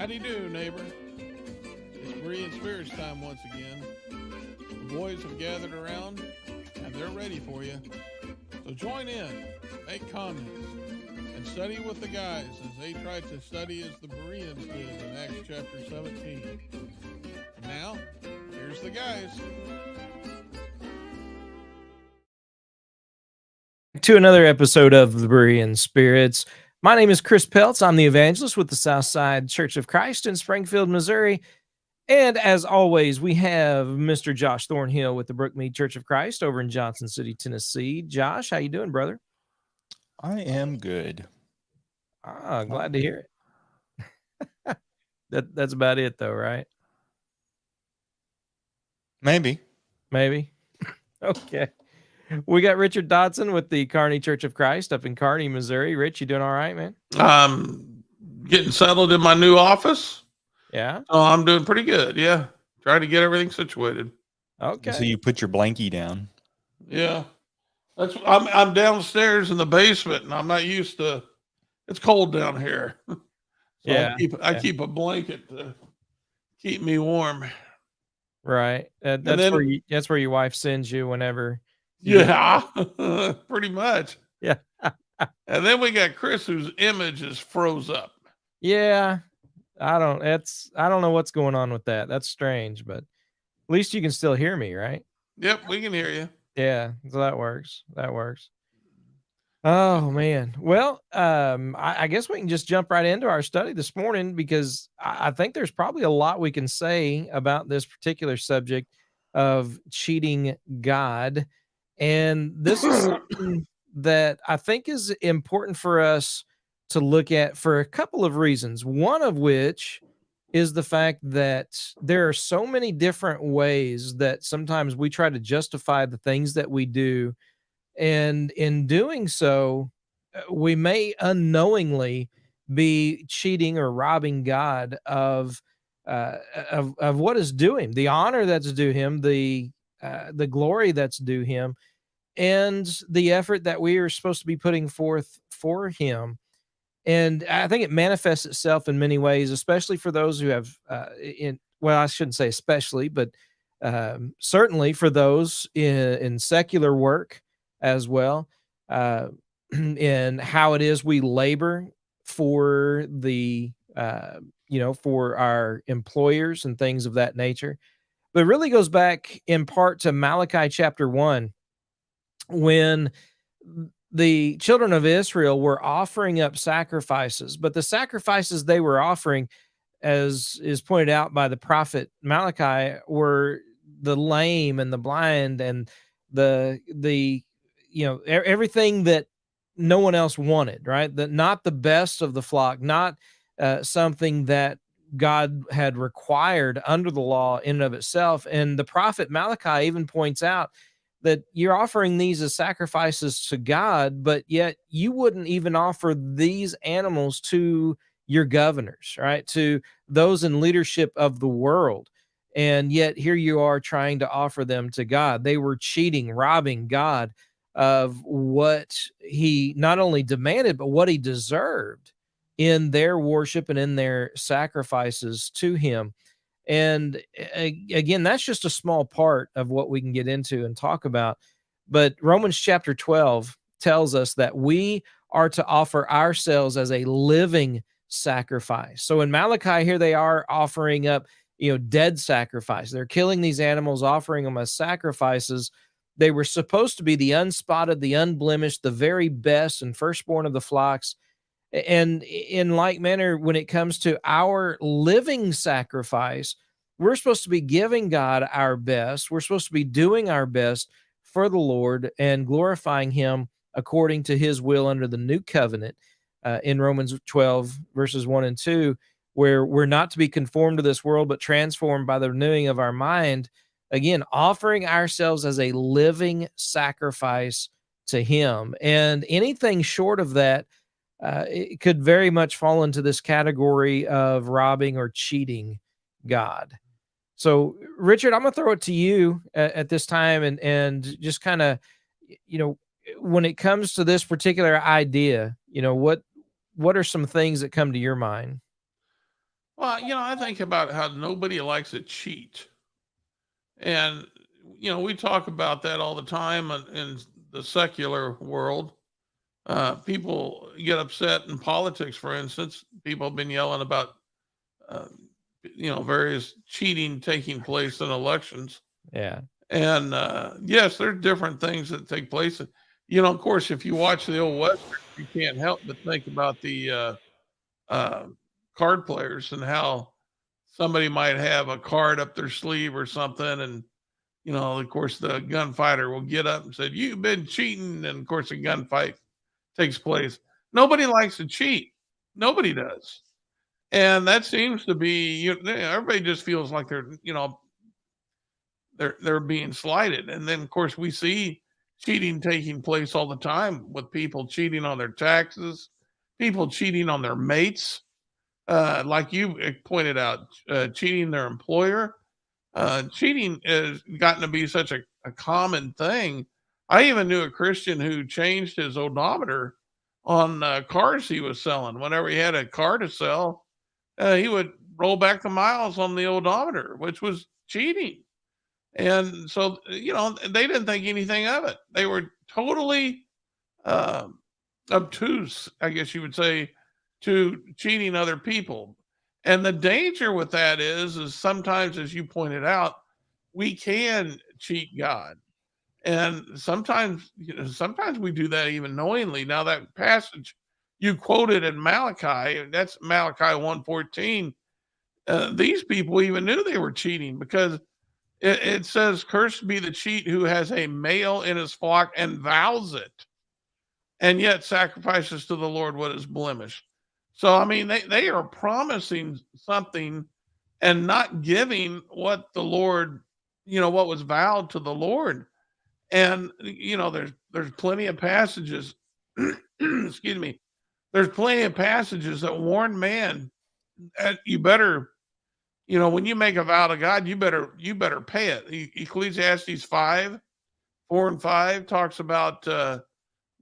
How do you do, neighbor? It's Berean Spirits time once again. The boys have gathered around and they're ready for you. So join in, make comments, and study with the guys as they try to study as the Bereans did in Acts chapter 17. And now, here's the guys. To another episode of the Berean Spirits. My name is Chris Peltz. I'm the evangelist with the Southside Church of Christ in Springfield, Missouri. And as always, we have Mr. Josh Thornhill with the Brookmead Church of Christ over in Johnson City, Tennessee. Josh, how you doing, brother? I am good. Glad to hear it. That's about it, though, right? Maybe. Okay. We got Richard Dodson with the Kearney Church of Christ up in Kearney, Missouri. Rich, you doing all right, man? Getting settled in my new office. Yeah. Oh, I'm doing pretty good. Yeah. Trying to get everything situated. Okay. So you put your blankie down. Yeah. I'm downstairs in the basement and I'm not used to, it's cold down here. So Yeah. I keep a blanket to keep me warm. Right. That's where your wife sends you whenever. Yeah, pretty much. Yeah. And then we got Chris, whose image is froze up. Yeah. I don't know what's going on with that. That's strange, but at least you can still hear me, right? Yep, we can hear you. Yeah. So that works. Oh man. Well, I guess we can just jump right into our study this morning because I think there's probably a lot we can say about this particular subject of cheating God. And this is something that I think is important for us to look at for a couple of reasons. One of which is the fact that there are so many different ways that sometimes we try to justify the things that we do. And in doing so, we may unknowingly be cheating or robbing God of what is due him, the honor that's due him, the glory that's due him, and the effort that we are supposed to be putting forth for him. And I think it manifests itself in many ways, especially for those who have, I shouldn't say especially, but certainly for those in secular work as well, in how it is we labor for for our employers and things of that nature. But it really goes back in part to Malachi chapter 1, when the children of Israel were offering up sacrifices, but the sacrifices they were offering, as is pointed out by the prophet Malachi, were the lame and the blind and everything that no one else wanted, right? That not the best of the flock, not something that God had required under the law in and of itself. And the prophet Malachi even points out that you're offering these as sacrifices to God, but yet you wouldn't even offer these animals to your governors, right? To those in leadership of the world. And yet here you are trying to offer them to God. They were cheating, robbing God of what he not only demanded, but what he deserved in their worship and in their sacrifices to him. And again, that's just a small part of what we can get into and talk about. But Romans chapter 12 tells us that we are to offer ourselves as a living sacrifice. So in Malachi, here they are offering up, dead sacrifice. They're killing these animals, offering them as sacrifices. They were supposed to be the unspotted, the unblemished, the very best and firstborn of the flocks. And in like manner, when it comes to our living sacrifice, we're supposed to be giving God our best. We're supposed to be doing our best for the Lord and glorifying him according to his will under the new covenant in Romans 12, verses 1 and 2, where we're not to be conformed to this world, but transformed by the renewing of our mind. Again, offering ourselves as a living sacrifice to him. And anything short of that, it could very much fall into this category of robbing or cheating God. So, Richard, I'm going to throw it to you at this time and just kind of, when it comes to this particular idea, what are some things that come to your mind? Well, I think about how nobody likes to cheat. And, we talk about that all the time in the secular world. People get upset in politics, for instance. People have been yelling about, uh, various cheating taking place in elections. Yeah. And yes, there's different things that take place. Of course, if you watch the old Western, you can't help but think about the uh, card players and how somebody might have a card up their sleeve or something. And, of course, the gunfighter will get up and say, "You've been cheating." And of course, a gunfight takes place. Nobody likes to cheat. Nobody does. And that seems to be, everybody just feels like they're being slighted. And then of course we see cheating taking place all the time with people cheating on their taxes, people cheating on their mates, like you pointed out, cheating their employer. Cheating has gotten to be such a common thing. I even knew a Christian who changed his odometer on cars he was selling. Whenever he had a car to sell, he would roll back the miles on the odometer, which was cheating. And so, they didn't think anything of it. They were totally uh, obtuse, I guess you would say, to cheating other people. And the danger with that is sometimes, as you pointed out, we can cheat God. And sometimes, sometimes we do that even knowingly. Now that passage you quoted in Malachi, that's Malachi 1:14. These people even knew they were cheating because it says, "Cursed be the cheat who has a male in his flock and vows it, and yet sacrifices to the Lord what is blemished." So, I mean, they are promising something and not giving what the Lord, what was vowed to the Lord. And, there's plenty of passages, excuse me, there's plenty of passages that warn man that you better, when you make a vow to God, you better pay it. Ecclesiastes 5:4 and 5 talks about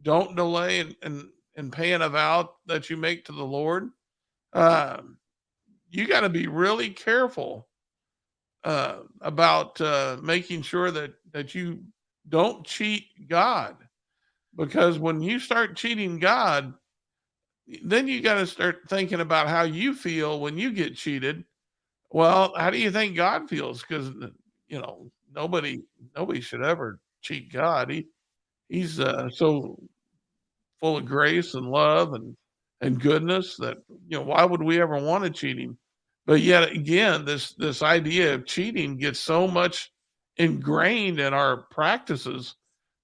don't delay in paying a vow that you make to the Lord. You got to be really careful about making sure that you don't cheat God, because when you start cheating God, then you got to start thinking about how you feel when you get cheated. Well, how do you think God feels? Because nobody should ever cheat God. He's so full of grace and love and goodness that, why would we ever want to cheat him? But yet again, this idea of cheating gets so much ingrained in our practices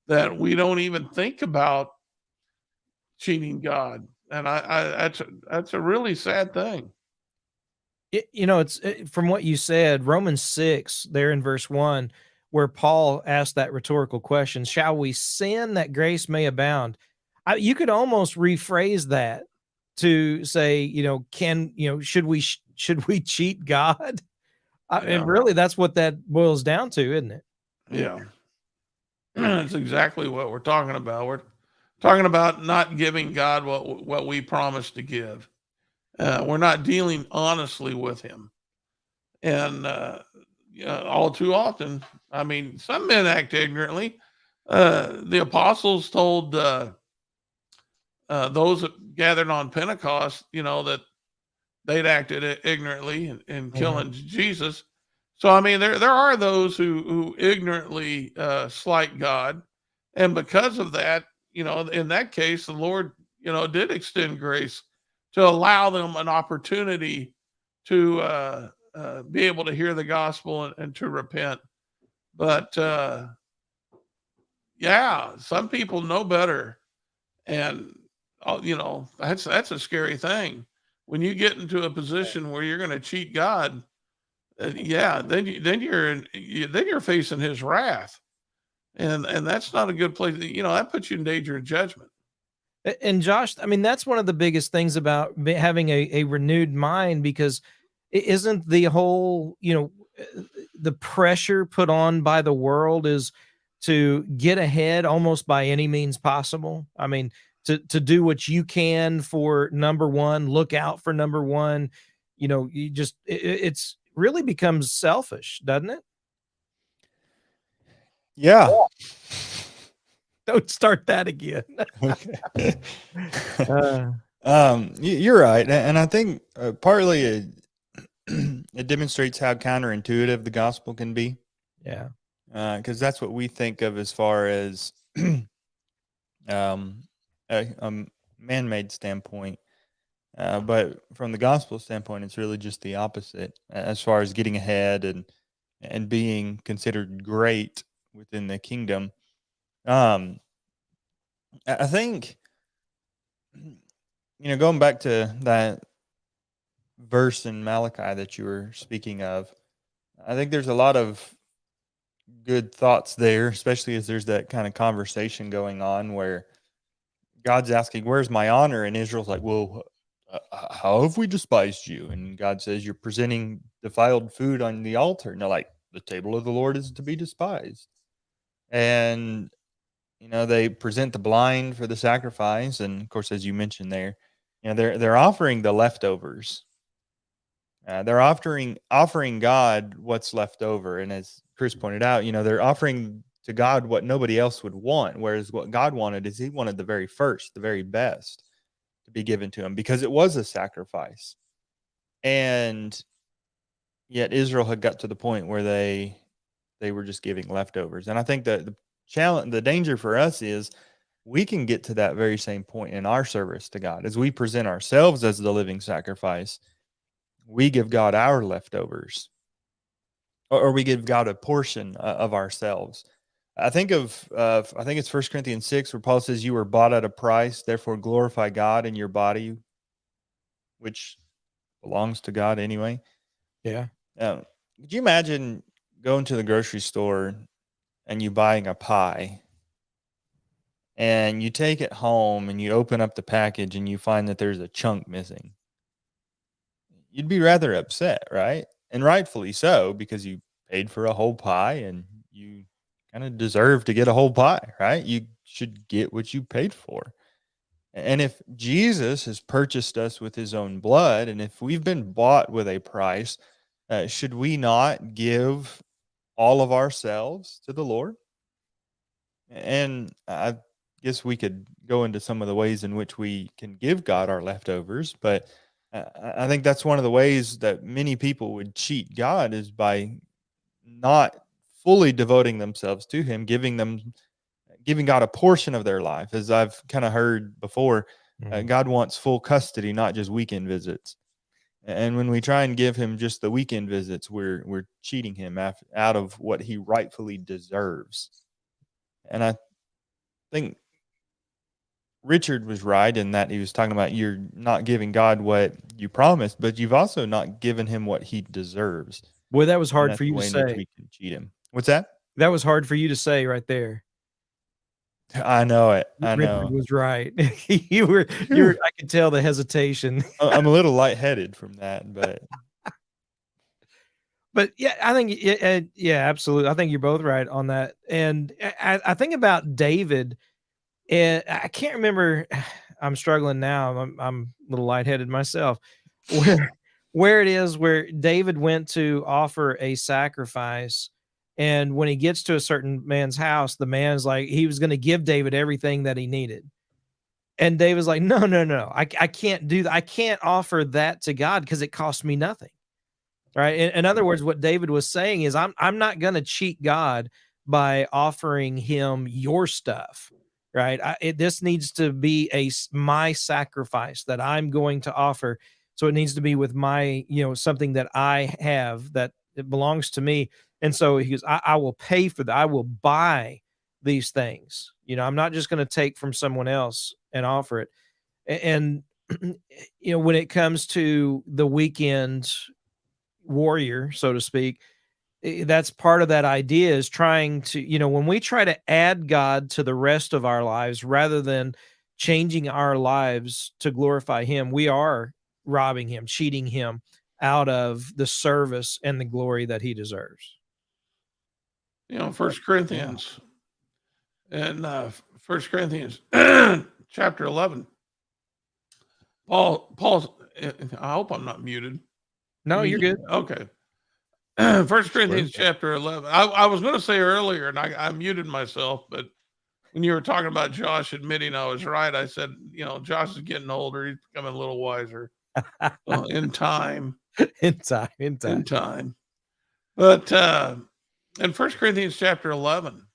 that we don't even think about cheating God. And that's a really sad thing. It's from what you said, Romans 6, there in verse 1, where Paul asked that rhetorical question, shall we sin that grace may abound? You could almost rephrase that to say, should we cheat God? And Yeah. really, that's what that boils down to, isn't it? Yeah. That's exactly what we're talking about. We're talking about not giving God what we promised to give. We're not dealing honestly with Him, and all too often, I mean, some men act ignorantly. The apostles told those that gathered on Pentecost, that they'd acted ignorantly in killing Jesus. So I mean, there are those who ignorantly slight God, and because of that, in that case, the Lord, did extend grace to allow them an opportunity to be able to hear the gospel and to repent. But yeah, some people know better, and that's a scary thing when you get into a position where you're going to cheat God. Yeah, then you're facing His wrath, and that's not a good place. That puts you in danger of judgment. And Josh, I mean, that's one of the biggest things about having a renewed mind, because isn't the whole, the pressure put on by the world is to get ahead almost by any means possible. I mean, to do what you can for number one, look out for number one, you just it's really becomes selfish, doesn't it? Yeah. Don't start that again. Okay. uh, You're right, and I think partly it demonstrates how counterintuitive the gospel can be. yeah. Because that's what we think of as far as a man-made standpoint. But from the gospel standpoint, it's really just the opposite as far as getting ahead and being considered great within the kingdom. Um, I think going back to that verse in Malachi that you were speaking of, I think there's a lot of good thoughts there, especially as there's that kind of conversation going on where God's asking, "Where's my honor?" And Israel's like, "Well, how have we despised you?" And God says, "You're presenting defiled food on the altar." And they're like, "The table of the Lord is to be despised." And they present the blind for the sacrifice, and of course, as you mentioned there, they're offering the leftovers. They're offering God what's left over, and as Chris pointed out, they're offering to God what nobody else would want. Whereas what God wanted is He wanted the very first, the very best, to be given to Him because it was a sacrifice. And yet Israel had got to the point where they were just giving leftovers. And I think that the challenge, the danger for us is we can get to that very same point in our service to God as we present ourselves as the living sacrifice. We give God our leftovers, or we give God a portion of ourselves. I think it's 1 Corinthians 6 where Paul says, "You were bought at a price, therefore glorify God in your body, which belongs to God anyway." Yeah. Could you imagine going to the grocery store and you buying a pie and you take it home and you open up the package and you find that there's a chunk missing? You'd be rather upset, right? And rightfully so, because you paid for a whole pie and you kind of deserve to get a whole pie, right? You should get what you paid for. And if Jesus has purchased us with his own blood, and if we've been bought with a price, should we not give all of ourselves to the Lord? And I guess we could go into some of the ways in which we can give God our leftovers, but I think that's one of the ways that many people would cheat God is by not fully devoting themselves to Him, giving God a portion of their life. As I've kind of heard before, God wants full custody, not just weekend visits. And when we try and give Him just the weekend visits, we're cheating Him out of what He rightfully deserves. And I think Richard was right in that he was talking about you're not giving God what you promised, but you've also not given Him what He deserves. Boy, that was And hard that's for the you to way in which say. we can cheat Him. What's that? That was hard for you to say right there. I know it. I Richard know. was right. you were. I could tell the hesitation. I'm a little lightheaded from that, but But yeah, I think yeah, absolutely. I think you're both right on that. And I think about David, and I can't remember. I'm struggling now. I'm a little lightheaded myself. Where it is where David went to offer a sacrifice, and when he gets to a certain man's house, the man's like he was going to give David everything that he needed. And David's like, no, no, no, I can't do that. I can't offer that to God because it costs me nothing. Right. In other words, what David was saying is, I'm not going to cheat God by offering Him your stuff. Right. This needs to be my sacrifice that I'm going to offer. So it needs to be with my, something that I have that it belongs to me. And so he goes, I will pay for that. I will buy these things. I'm not just going to take from someone else and offer it. And when it comes to the weekend warrior, so to speak, that's part of that idea is trying to, when we try to add God to the rest of our lives rather than changing our lives to glorify Him, we are robbing Him, cheating Him out of the service and the glory that He deserves. First Corinthians and First Corinthians chapter 11. Paul, I hope I'm not muted. No, you're good. Okay. 1 Corinthians chapter 11. I was going to say earlier, and I muted myself, but when you were talking about Josh admitting I was right, I said, Josh is getting older. He's becoming a little wiser in time. in time. But in 1 Corinthians chapter 11,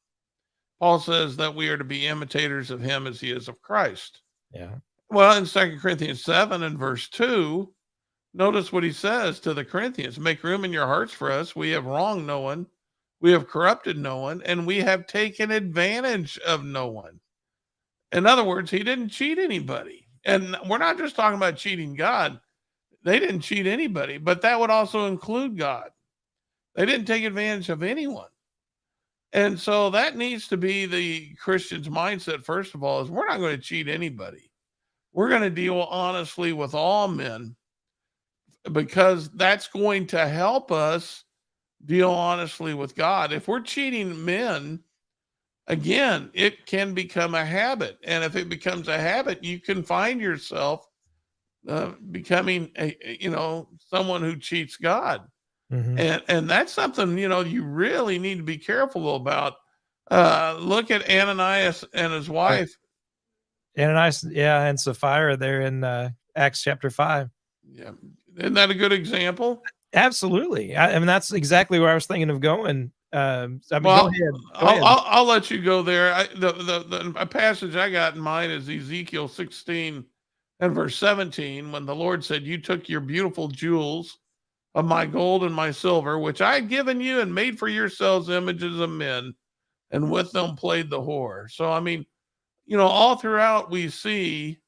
Paul says that we are to be imitators of him as he is of Christ. Yeah. Well, in 2 Corinthians 7 and verse 2, notice what he says to the Corinthians: make room in your hearts for us. We have wronged no one. We have corrupted no one, and we have taken advantage of no one. In other words, he didn't cheat anybody. And we're not just talking about cheating God. They didn't cheat anybody, but that would also include God. They didn't take advantage of anyone. And so that needs to be the Christian's mindset, first of all, is we're not going to cheat anybody. We're going to deal honestly with all men, because that's going to help us deal honestly with God. If we're cheating men, again, it can become a habit. And if it becomes a habit, you can find yourself becoming someone who cheats God. Mm-hmm. And that's something, you really need to be careful about. Look at Ananias and his wife. Ananias, and Sapphira there in Acts chapter 5. Yeah. Isn't that a good example? Absolutely. I mean, that's exactly where I was thinking of going. Go ahead. I'll let you go there. A passage I got in mind is Ezekiel 16 and verse 17, when the Lord said, you took your beautiful jewels of my gold and my silver, which I had given you, and made for yourselves images of men, and with them played the whore. So, I mean, all throughout we see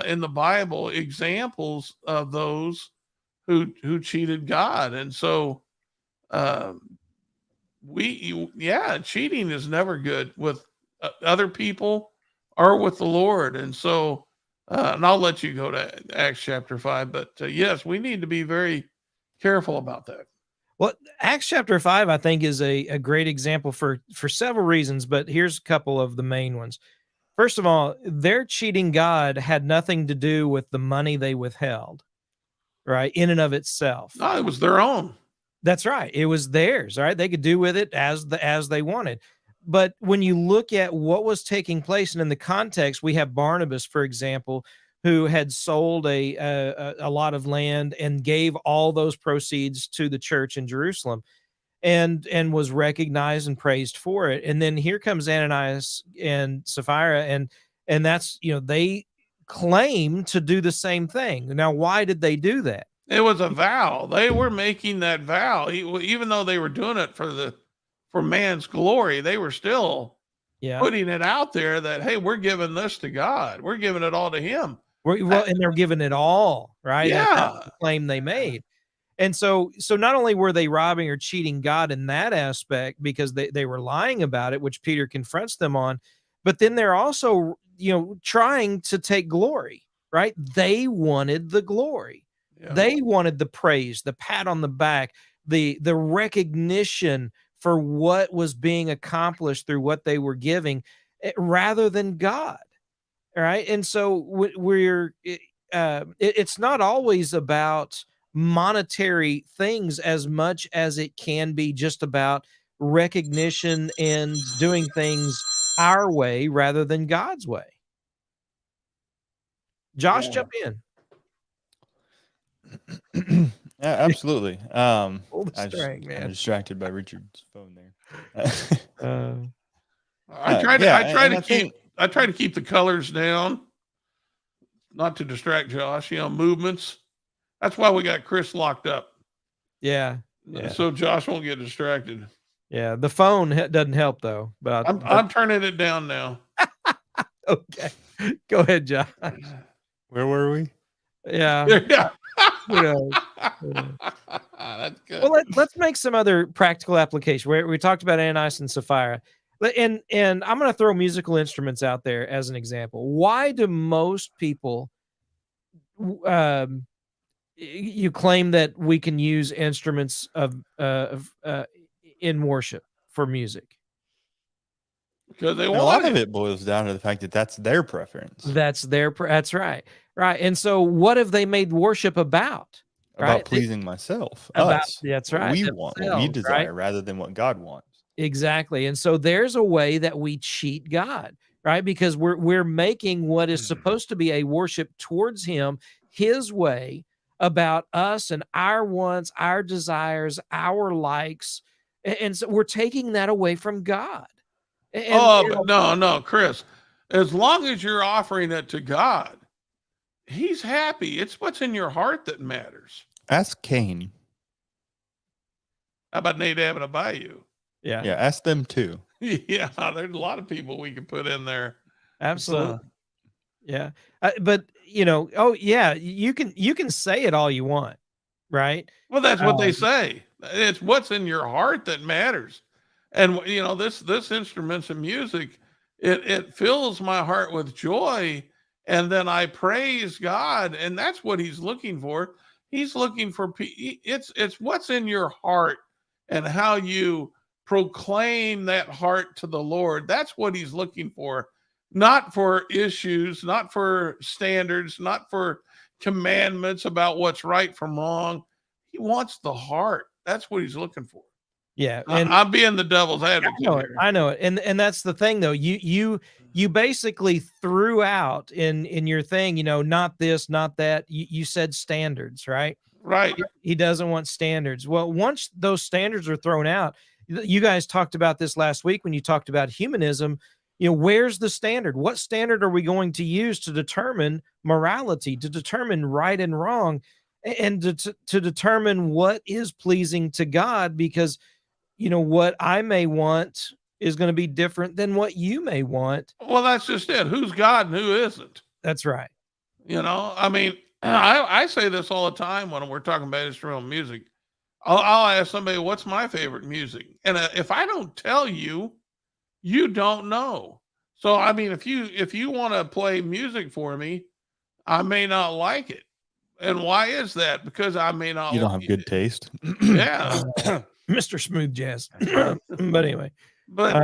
in the Bible examples of those who cheated God. And so cheating is never good with other people or with the Lord. And so, and I'll let you go to Acts chapter 5, but yes, we need to be very careful about that. Well, Acts chapter 5, I think, is a great example for several reasons, but here's a couple of the main ones. First of all, their cheating God had nothing to do with the money they withheld, right, in and of itself. No, it was their own. That's right. It was theirs, right? They could do with it as they wanted. But when you look at what was taking place, and in the context, we have Barnabas, for example, who had sold a lot of land and gave all those proceeds to the church in Jerusalem, and was recognized and praised for it. And then here comes Ananias and Sapphira, and that's, they claim to do the same thing. Now, why did they do that? It was a vow. They were making that vow, even though they were doing it for man's glory. They were still putting it out there that, hey, we're giving this to God. We're giving it all to him. And they're giving it all, right? Yeah. That's the claim they made. And so not only were they robbing or cheating God in that aspect, because they were lying about it, which Peter confronts them on, but then they're also, trying to take glory, right? They wanted the glory. Yeah. They wanted the praise, the pat on the back, the recognition for what was being accomplished through what they were giving, rather than God. All right. And so it's not always about monetary things as much as it can be just about recognition and doing things our way rather than God's way. Josh, jump in. Yeah, absolutely. I'm distracted by Richard's phone there. I try to keep the colors down, not to distract Josh. Movements. That's why we got Chris locked up. Yeah. So Josh won't get distracted. Yeah, the phone doesn't help though. But I'm turning it down now. Okay, go ahead, Josh. Where were we? Yeah. That's good. Well, let's make some other practical application. We talked about Ananias and Sapphira, and I'm going to throw musical instruments out there as an example. Why do most people, you claim that we can use instruments in worship for music? Because a lot of it boils down to the fact that that's their preference. That's right. And so what have they made worship about? about right? pleasing myself, About us, that's what right, we want, what we themselves, right? desire, rather than what God wants. Exactly. And so there's a way that we cheat God, right? Because we're making what is supposed to be a worship towards him his way about us and our wants, our desires, our likes. And so we're taking that away from God. And Oh, but no, Chris. As long as you're offering it to God, He's happy. It's what's in your heart that matters. Ask Cain. How about Nadab and Abihu? yeah, Yeah, ask them too. Yeah, there's a lot of people we could put in there. absolutely. Yeah. But oh yeah, you can say it all you want, right? Well, that's what they say. It's what's in your heart that matters. And this instruments and music, it fills my heart with joy, and then I praise God, and that's what He's looking for. He's looking for it's what's in your heart and how you proclaim that heart to the Lord. That's what He's looking for, not for issues, not for standards, not for commandments about what's right from wrong. He wants the heart. That's what He's looking for. Yeah. And I'm being the devil's advocate here. I know it. And that's the thing though. You basically threw out in your thing, not this, not that. You said standards, right? Right. He doesn't want standards. Well, once those standards are thrown out, you guys talked about this last week when you talked about humanism. Where's the standard? What standard are we going to use to determine morality, to determine right and wrong, and to determine what is pleasing to God? Because what I may want is going to be different than what you may want. Well, that's just it. Who's God and who isn't? That's right. I mean, I say this all the time when we're talking about instrumental music. I'll ask somebody, what's my favorite music? And if I don't tell you, you don't know. So, I mean, if you want to play music for me, I may not like it. And why is that? Because I may not. You don't have good taste. Yeah. Mr. Smooth Jazz. But anyway. But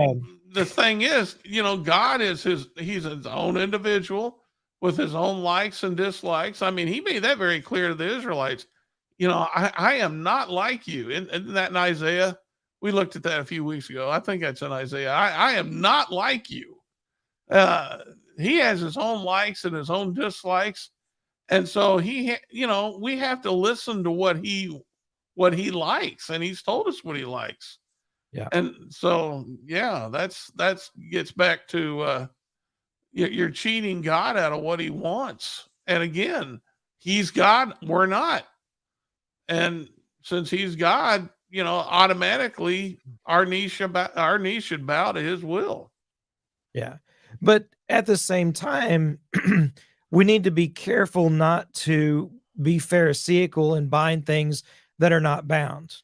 the thing is, God is he's his own individual with his own likes and dislikes. I mean, he made that very clear to the Israelites. I am not like you. Isn't that in Isaiah? We looked at that a few weeks ago. I think that's in Isaiah. I am not like you. He has his own likes and his own dislikes. And so we have to listen to what he likes, and he's told us what he likes. Yeah. And so, yeah, that's gets back to you're cheating God out of what he wants. And again, he's God, we're not. And since he's God, automatically our knee should bow to his will. Yeah. But at the same time, we need to be careful not to be pharisaical and bind things that are not bound,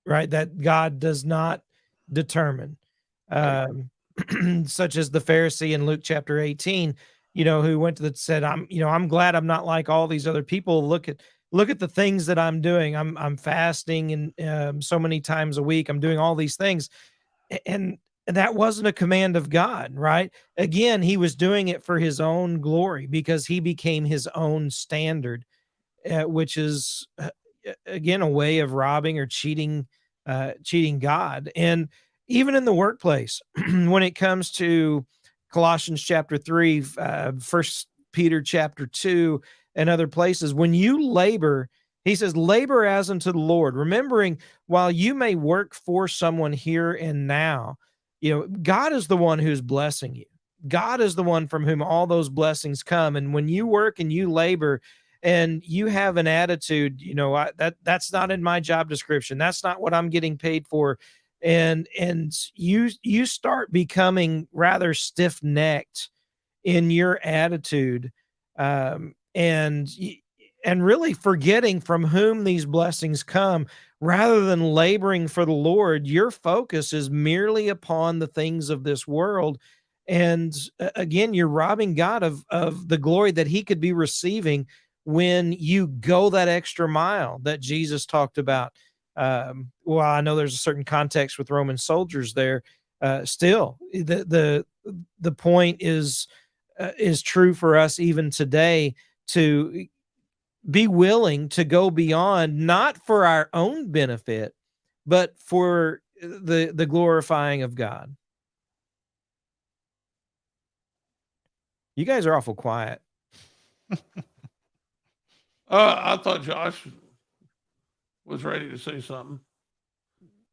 right? That God does not determine. Such as the Pharisee in Luke chapter 18, who went to said, I'm glad I'm not like all these other people. Look at the things that I'm doing. I'm fasting and so many times a week. I'm doing all these things. And that wasn't a command of God, right? Again, he was doing it for his own glory because he became his own standard, which is again a way of robbing or cheating God. And even in the workplace, when it comes to Colossians chapter 3, 1 Peter chapter 2, and other places, when you labor, he says, labor as unto the Lord, remembering while you may work for someone here and now, God is the one who's blessing you. God is the one from whom all those blessings come. And when you work and you labor and you have an attitude, that's not in my job description. That's not what I'm getting paid for. And you start becoming rather stiff-necked in your attitude, and really forgetting from whom these blessings come. Rather than laboring for the Lord, your focus is merely upon the things of this world. And again, you're robbing God of the glory that he could be receiving when you go that extra mile that Jesus talked about. Well, I know there's a certain context with Roman soldiers there. Still, the point is true for us even today, to be willing to go beyond, not for our own benefit, but for the glorifying of God. You guys are awful quiet. I thought Josh was ready to say something.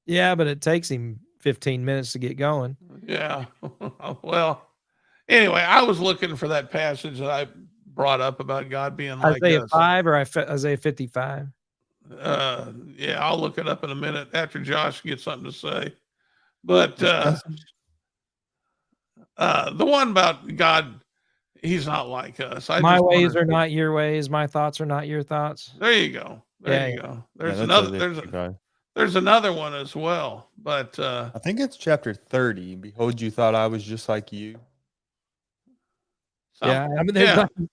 Yeah, but it takes him 15 minutes to get going. Yeah. Well, anyway, I was looking for that passage that I brought up about God being like Isaiah us. 5 or Isaiah 55? Yeah, I'll look it up in a minute after Josh gets something to say. But the one about God, he's not like us. My ways are not your ways. My thoughts are not your thoughts. There you go. There you go. There's there's another one as well. But I think it's chapter 30. Behold, you thought I was just like you. Yeah, I mean,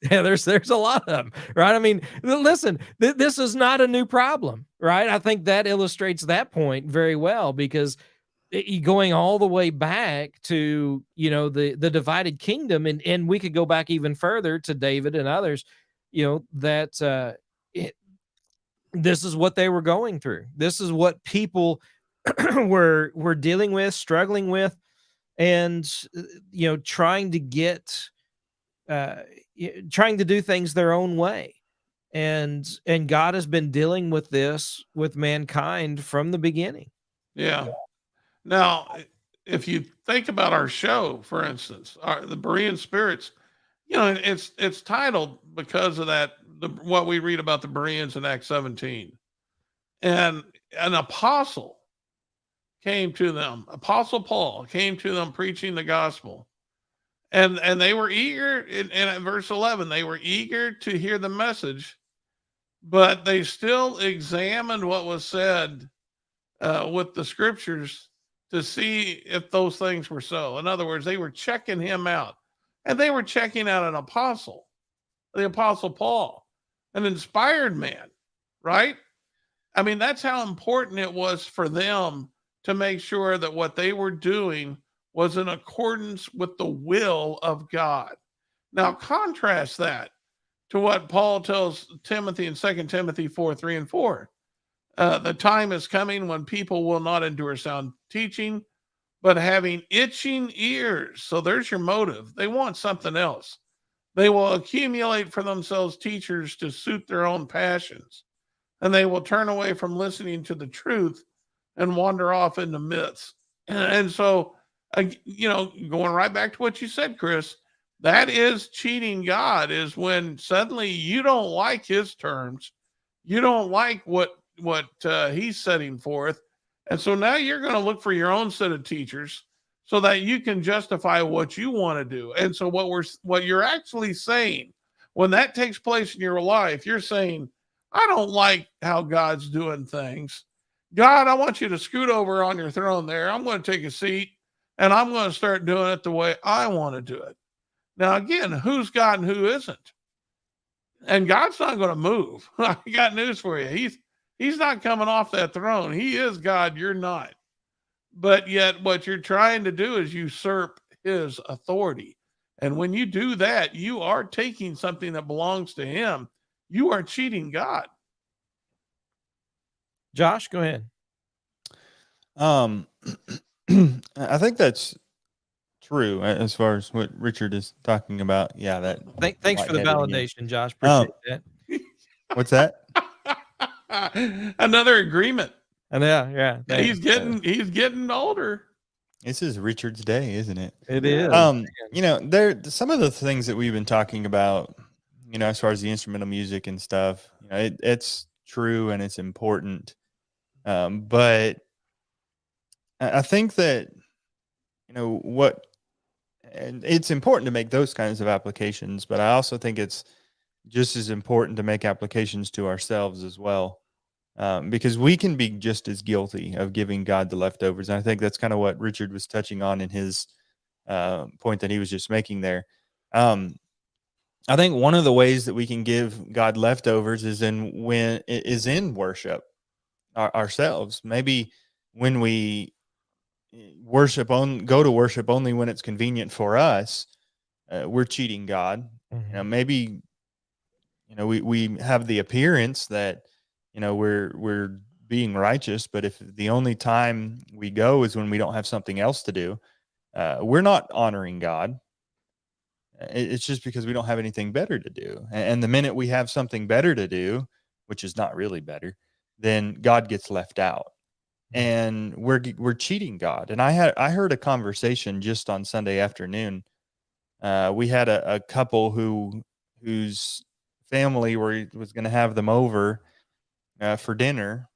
there's a lot of them, right? I mean, listen, this is not a new problem, right? I think that illustrates that point very well, because going all the way back to, the divided kingdom, and we could go back even further to David and others, that this is what they were going through. This is what people were dealing with, struggling with, and trying to get trying to do things their own way. And God has been dealing with this with mankind from the beginning. Yeah. Now, if you think about our show, for instance, the Berean spirits, it's titled because of that, what we read about the Bereans in Acts 17. And an apostle came to them, Apostle Paul came to them preaching the gospel. And they were eager, in verse 11, they were eager to hear the message, but they still examined what was said with the scriptures to see if those things were so. In other words, they were checking him out, and they were checking out an apostle, the Apostle Paul, an inspired man, right? I mean, that's how important it was for them to make sure that what they were doing was in accordance with the will of God. Now, contrast that to what Paul tells Timothy in 2 Timothy 4:3-4. The time is coming when people will not endure sound teaching, but having itching ears. So there's your motive. They want something else. They will accumulate for themselves teachers to suit their own passions, and they will turn away from listening to the truth and wander off into myths. And so, going right back to what you said, Chris, that is cheating God, is when suddenly you don't like his terms. You don't like what he's setting forth. And so now you're going to look for your own set of teachers so that you can justify what you want to do. And so what you're actually saying, when that takes place in your life, you're saying, I don't like how God's doing things. God, I want you to scoot over on your throne there. I'm going to take a seat, and I'm going to start doing it the way I want to do it. Now, again, who's God and who isn't? And God's not going to move. I got news for you. He's not coming off that throne. He is God. You're not. But yet what you're trying to do is usurp his authority. And when you do that, you are taking something that belongs to him. You are cheating God. Josh, go ahead. I think that's true as far as what Richard is talking about. Yeah, that. Thanks for the validation, Josh. Appreciate that. What's that? Another agreement. And yeah. He's getting older. This is Richard's day, isn't it? It is. There some of the things that we've been talking about, as far as the instrumental music and stuff, it's true and it's important. But I think that, and it's important to make those kinds of applications, but I also think it's just as important to make applications to ourselves as well. Because we can be just as guilty of giving God the leftovers. And I think that's kind of what Richard was touching on in his point that he was just making there. I think one of the ways that we can give God leftovers is in worship ourselves. Maybe when we go to worship only when it's convenient for us, we're cheating God. Mm-hmm. Maybe we have the appearance that, we're being righteous, but if the only time we go is when we don't have something else to do, we're not honoring God. It's just because we don't have anything better to do. And the minute we have something better to do, which is not really better, then God gets left out. And we're cheating God. And I heard a conversation just on Sunday afternoon. We had a couple whose family was going to have them over for dinner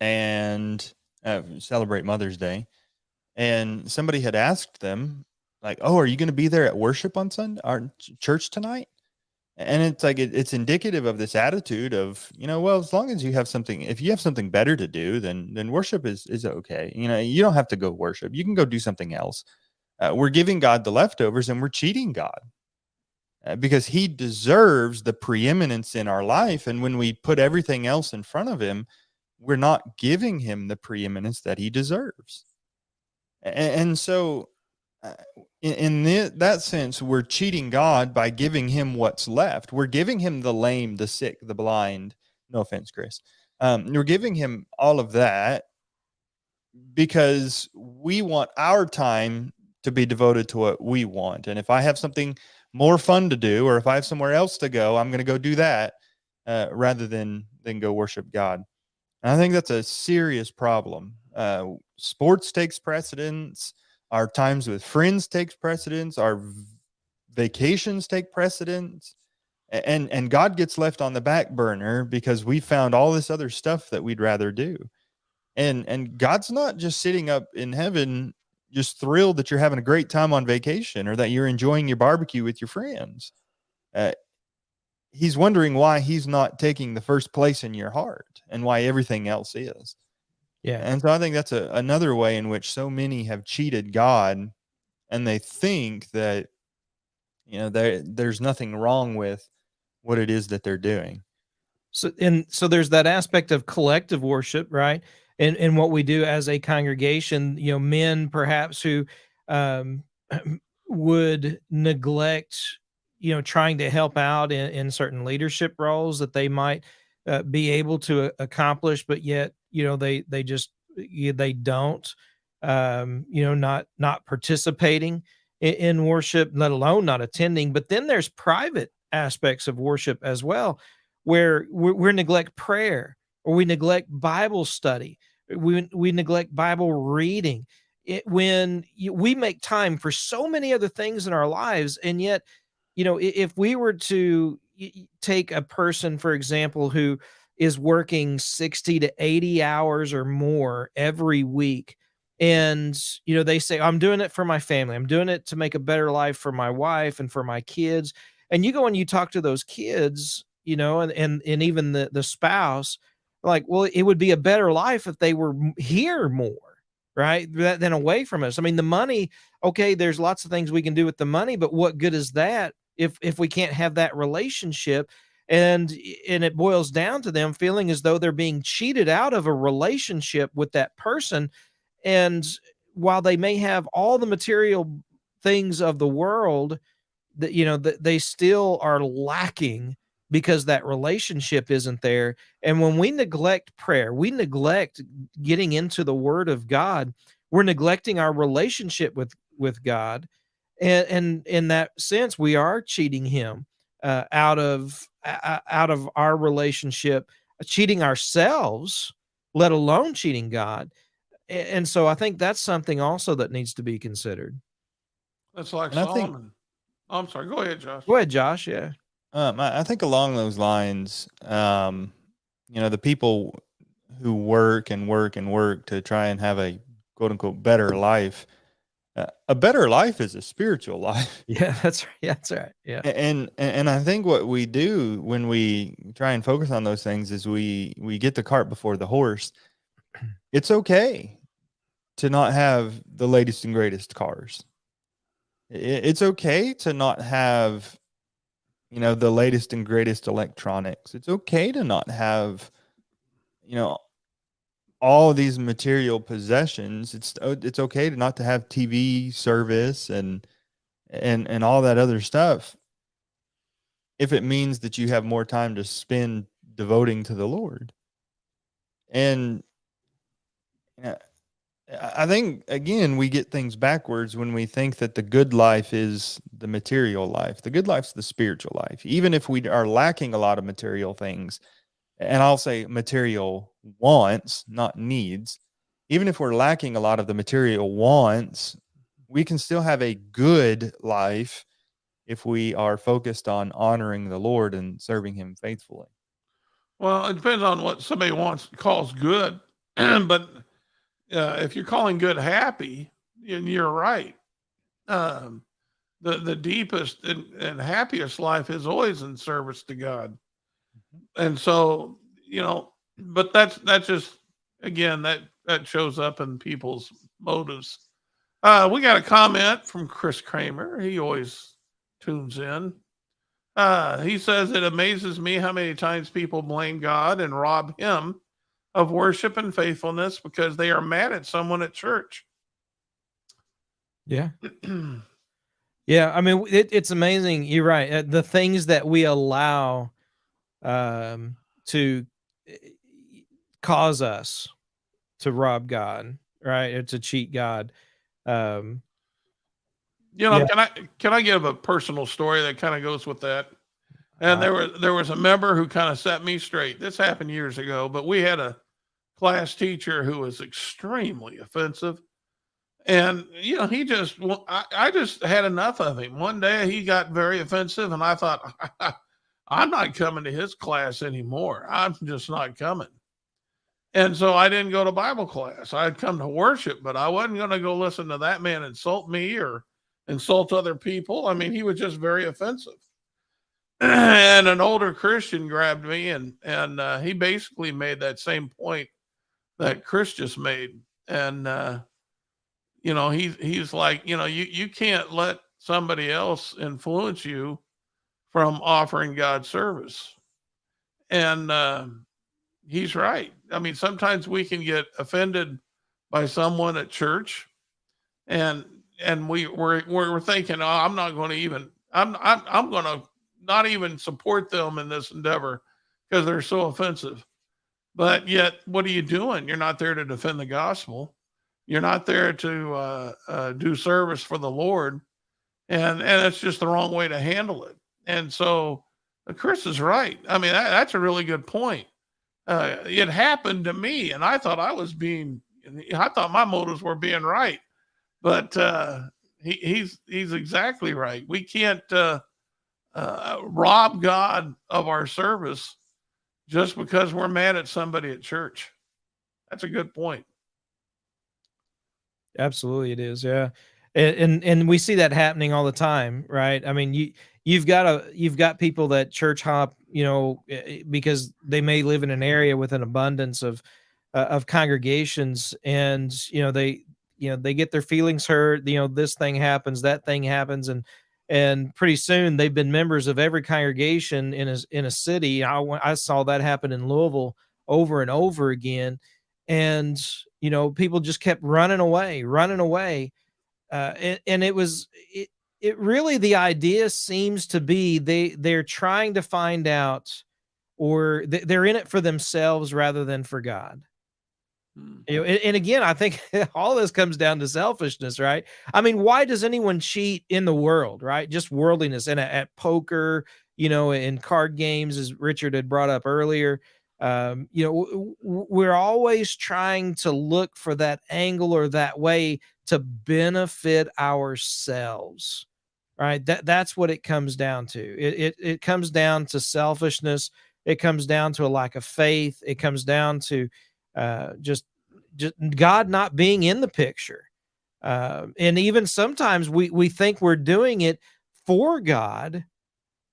and celebrate Mother's Day. And somebody had asked them, like, "Oh, are you going to be there at worship on Sunday or church tonight?" And it's like it's indicative of this attitude of, well, as long as you have something, if you have something better to do, then worship is okay. You don't have to go worship. You can go do something else. We're giving God the leftovers, and we're cheating God because He deserves the preeminence in our life. And when we put everything else in front of Him, we're not giving Him the preeminence that He deserves. And so, in that sense, we're cheating God by giving Him what's left. We're giving Him the lame, the sick, the blind. No offense, Chris. We're giving Him all of that because we want our time to be devoted to what we want. And if I have something more fun to do, or if I have somewhere else to go, I'm going to go do that rather than go worship God. And I think that's a serious problem. Sports takes precedence. Our times with friends takes precedence. Our vacations take precedence. And God gets left on the back burner because we found all this other stuff that we'd rather do. And God's not just sitting up in heaven just thrilled that you're having a great time on vacation or that you're enjoying your barbecue with your friends. He's wondering why He's not taking the first place in your heart and why everything else is. Yeah. And so I think that's another way in which so many have cheated God, and they think that, there's nothing wrong with what it is that they're doing. So there's that aspect of collective worship, right? And what we do as a congregation, men perhaps who would neglect, trying to help out in certain leadership roles that they might be able to accomplish, but yet, they just, they don't, not participating in worship, let alone not attending. But then there's private aspects of worship as well, where we neglect prayer, or we neglect Bible study, we neglect Bible reading. We make time for so many other things in our lives, and yet, if we were to take a person, for example, who is working 60 to 80 hours or more every week, and they say, "I'm doing it for my family. I'm doing it to make a better life for my wife and for my kids." And you go and you talk to those kids, and even the spouse, like, well, it would be a better life if they were here more, right? Than away from us. I mean, the money, okay, there's lots of things we can do with the money, but what good is that if we can't have that relationship? And it boils down to them feeling as though they're being cheated out of a relationship with that person. And while they may have all the material things of the world, that they still are lacking because that relationship isn't there. And when we neglect prayer, we neglect getting into the Word of God, we're neglecting our relationship with God. And in that sense, we are cheating Him out of our relationship, cheating ourselves, let alone cheating God. And so I think that's something also that needs to be considered. That's like And I think, Solomon. Oh, I'm sorry. Go ahead, Josh. Go ahead, Josh. Yeah. I think along those lines, the people who work and work and work to try and have a quote unquote better life. A better life is a spiritual life. Yeah, that's right. Yeah, that's right. Yeah. And I think what we do when we try and focus on those things is we get the cart before the horse. It's okay to not have the latest and greatest cars. It's okay to not have, the latest and greatest electronics. It's okay to not have, all of these material possessions. It's okay to not to have TV service and all that other stuff. if it means that you have more time to spend devoting to the Lord. And I think, again, we get things backwards when we think that the good life is the material life. The good life's the spiritual life. Even if we are lacking a lot of material things, and I'll say material wants, not needs, even if we're lacking a lot of the material wants, we can still have a good life if we are focused on honoring the Lord and serving him faithfully. Well, it depends on what somebody calls good. But if you're calling good happy, and you're right. Um, the deepest and happiest life is always in service to God. And so, but that's just, again, that shows up in people's motives. We got a comment from Chris Kramer. He always tunes in. He says, it amazes me how many times people blame God and rob him of worship and faithfulness because they are mad at someone at church. Yeah. Yeah. I mean, it's amazing. You're right. The things that we allow to cause us to rob God, right? Or to cheat God. Yeah. Can I give a personal story that kind of goes with that? And there was a member who kind of set me straight. This happened years ago, but we had a class teacher who was extremely offensive. And, I just had enough of him. One day he got very offensive, and I thought, I'm not coming to his class anymore. I'm just not coming. And so I didn't go to Bible class. I'd come to worship, but I wasn't going to go listen to that man insult me or insult other people. I mean, he was just very offensive. And an older Christian grabbed me, and he basically made that same point that Chris just made. And, he's like, you can't let somebody else influence you from offering God service. And he's right. I mean, sometimes we can get offended by someone at church, and we're thinking, oh, I'm not going to even, I'm going to not even support them in this endeavor because they're so offensive. But yet, what are you doing? You're not there to defend the gospel. You're not there to do service for the Lord, and it's just the wrong way to handle it. And so, Chris is right. I mean, that's a really good point. It happened to me, and I thought I thought my motives were being right, but he's exactly right. We can't rob God of our service just because we're mad at somebody at church. That's a good point. Absolutely, it is. Yeah, and we see that happening all the time, right? I mean, you've got people that church hop, because they may live in an area with an abundance of congregations, and they get their feelings hurt. This thing happens, that thing happens, and pretty soon they've been members of every congregation in a city. I saw that happen in Louisville over and over again. And people just kept running away. And it really, the idea seems to be they're trying to find out, or they're in it for themselves rather than for God. And again, I think all this comes down to selfishness, right? I mean, why does anyone cheat in the world, right? Just worldliness, and at poker, in card games, as Richard had brought up earlier. We're always trying to look for that angle or that way to benefit ourselves, right? That's what it comes down to. It comes down to selfishness. It comes down to a lack of faith. It comes down to just God not being in the picture. And even sometimes we think we're doing it for God,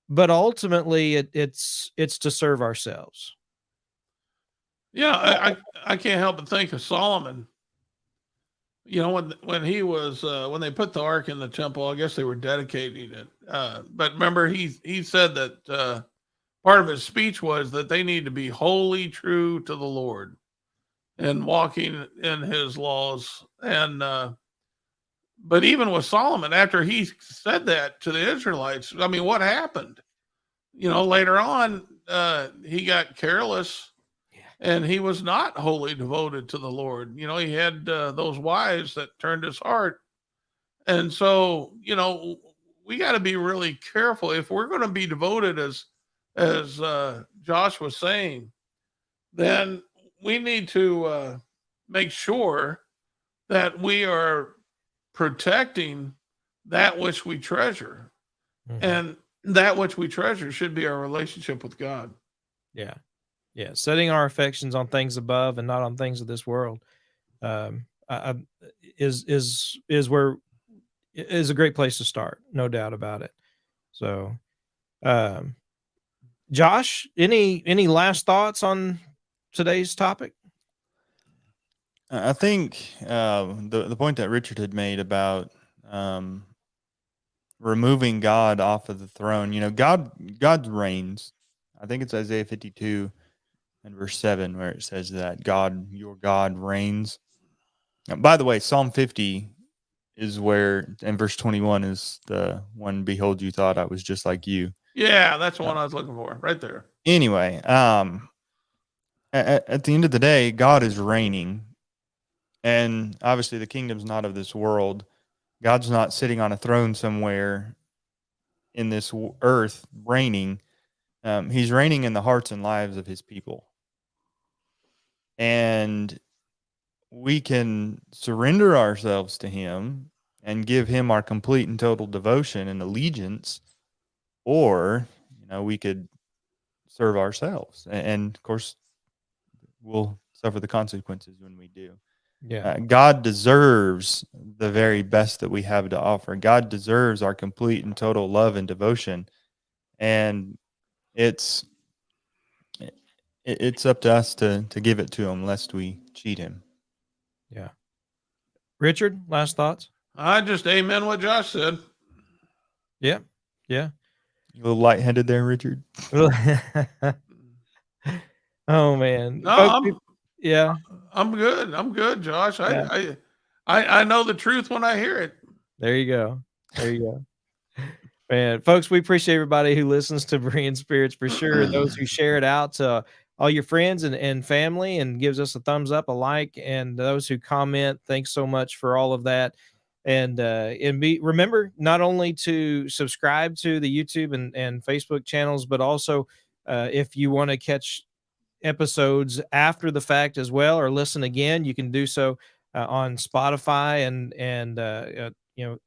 but ultimately it's to serve ourselves. Yeah, I can't help but think of Solomon. When he was when they put the ark in the temple, I guess they were dedicating it. But remember, he said that part of his speech was that they need to be wholly true to the Lord and walking in His laws. And but even with Solomon, after he said that to the Israelites, I mean, what happened? later on, he got careless Yeah. and he was not wholly devoted to the Lord. He had those wives that turned his heart. And so, we got to be really careful if we're going to be devoted as Josh was saying, then we need to make sure that we are protecting that which we treasure. Mhm. And that which we treasure should be our relationship with God. Yeah. Yeah. Setting our affections on things above and not on things of this world, I, is where is a great place to start. No doubt about it. So, um, Josh, any last thoughts on today's topic? I think the point that Richard had made about um, removing God off of the throne, God reigns. I think it's Isaiah 52 and verse 7 where it says that God, your God, reigns. By the way, Psalm 50 is where, and verse 21 is the one, behold, you thought I was just like you. Yeah, that's the Uh, one I was looking for right there. anyway, at the end of the day, God is reigning. And obviously, the kingdom's not of this world. God's not sitting on a throne somewhere in this earth reigning. He's reigning in the hearts and lives of his people. And we can surrender ourselves to him and give him our complete and total devotion and allegiance, or we could serve ourselves, and of course we'll suffer the consequences when we do. Yeah. God deserves the very best that we have to offer. God deserves our complete and total love and devotion, and it's it's up to us to give it to him, lest we cheat him. Yeah. Richard, last thoughts? I just amen what Josh said. Yeah. Yeah. A little lightheaded there, Richard. Oh man. No, Folks, yeah. I'm good. I'm good, Josh. Yeah. I know the truth when I hear it. There you go. There you go. Man, folks, we appreciate everybody who listens to Berean Spirits for sure. Those who share it out to all your friends and family and gives us a thumbs up, a like, and those who comment, thanks so much for all of that. And remember not only to subscribe to the YouTube and Facebook channels, but also if you want to catch episodes after the fact as well, or listen again, you can do so on Spotify and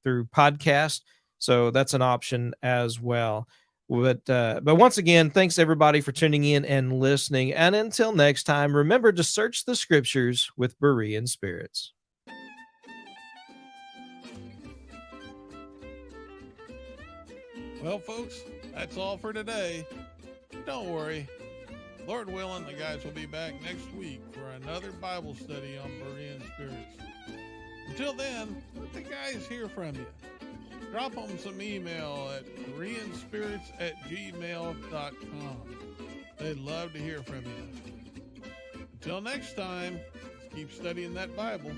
through podcast. So that's an option as well. But once again, thanks everybody for tuning in and listening. And until next time, remember to search the scriptures with Berean spirits. Well, folks, that's all for today. Don't worry. Lord willing, the guys will be back next week for another Bible study on Berean spirits. Until then, let the guys hear from you. Drop them some email at bereanspirits@gmail.com. They'd love to hear from you. Until next time, let's keep studying that Bible.